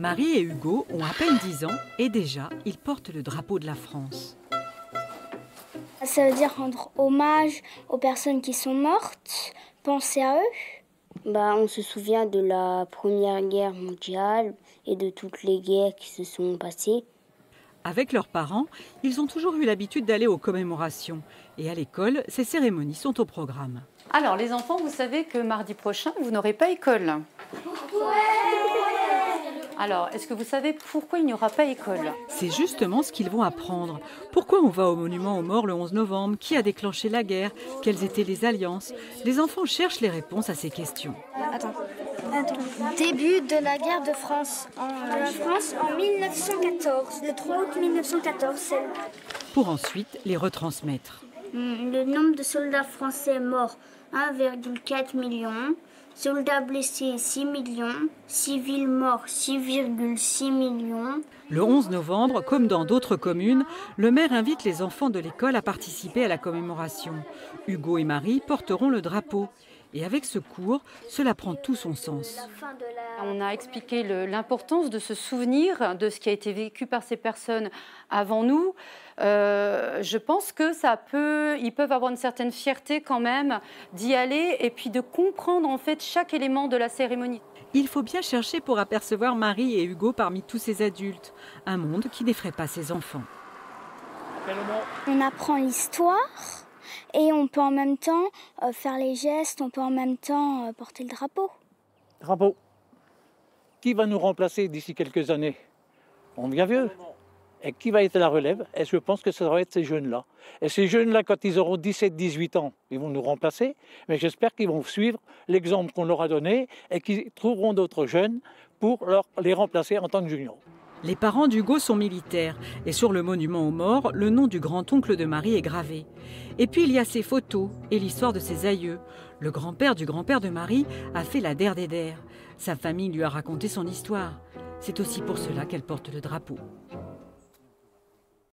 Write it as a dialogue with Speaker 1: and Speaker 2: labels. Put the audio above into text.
Speaker 1: Marie et Hugo ont à peine 10 ans et déjà, ils portent le drapeau de la France.
Speaker 2: Ça veut dire rendre hommage aux personnes qui sont mortes, penser à eux.
Speaker 3: On se souvient de la Première Guerre mondiale et de toutes les guerres qui se sont passées.
Speaker 1: Avec leurs parents, ils ont toujours eu l'habitude d'aller aux commémorations. Et à l'école, ces cérémonies sont au programme.
Speaker 4: Alors les enfants, vous savez que mardi prochain, vous n'aurez pas école. Alors, est-ce que vous savez pourquoi il n'y aura pas école?
Speaker 1: C'est justement ce qu'ils vont apprendre. Pourquoi on va au monument aux morts le 11 novembre? Qui a déclenché la guerre? Quelles étaient les alliances? Les enfants cherchent les réponses à ces questions.
Speaker 2: Attends. Début de la guerre de France. En 1914, le 3 août 1914.
Speaker 1: Pour ensuite les retransmettre.
Speaker 2: Le nombre de soldats français morts, 1,4 million. Soldats blessés, 6 millions. Civils morts, 6,6 millions.
Speaker 1: Le 11 novembre, comme dans d'autres communes, le maire invite les enfants de l'école à participer à la commémoration. Hugo et Marie porteront le drapeau. Et avec ce cours, cela prend tout son sens.
Speaker 4: On a expliqué l'importance de se souvenir de ce qui a été vécu par ces personnes avant nous. Je pense que ils peuvent avoir une certaine fierté quand même d'y aller et puis de comprendre en fait chaque élément de la cérémonie.
Speaker 1: Il faut bien chercher pour apercevoir Marie et Hugo parmi tous ces adultes. Un monde qui n'effraie pas ses enfants.
Speaker 2: On apprend l'histoire. Et on peut en même temps faire les gestes, on peut en même temps porter le drapeau.
Speaker 5: Drapeau. Qui va nous remplacer d'ici quelques années? On devient vieux. Et qui va être la relève? Et je pense que ça va être ces jeunes-là. Et ces jeunes-là, quand ils auront 17-18 ans, ils vont nous remplacer. Mais j'espère qu'ils vont suivre l'exemple qu'on leur a donné et qu'ils trouveront d'autres jeunes pour les remplacer en tant que juniors.
Speaker 1: Les parents d'Hugo sont militaires et sur le monument aux morts, le nom du grand-oncle de Marie est gravé. Et puis il y a ses photos et l'histoire de ses aïeux. Le grand-père du grand-père de Marie a fait la der des der. Sa famille lui a raconté son histoire. C'est aussi pour cela qu'elle porte le drapeau.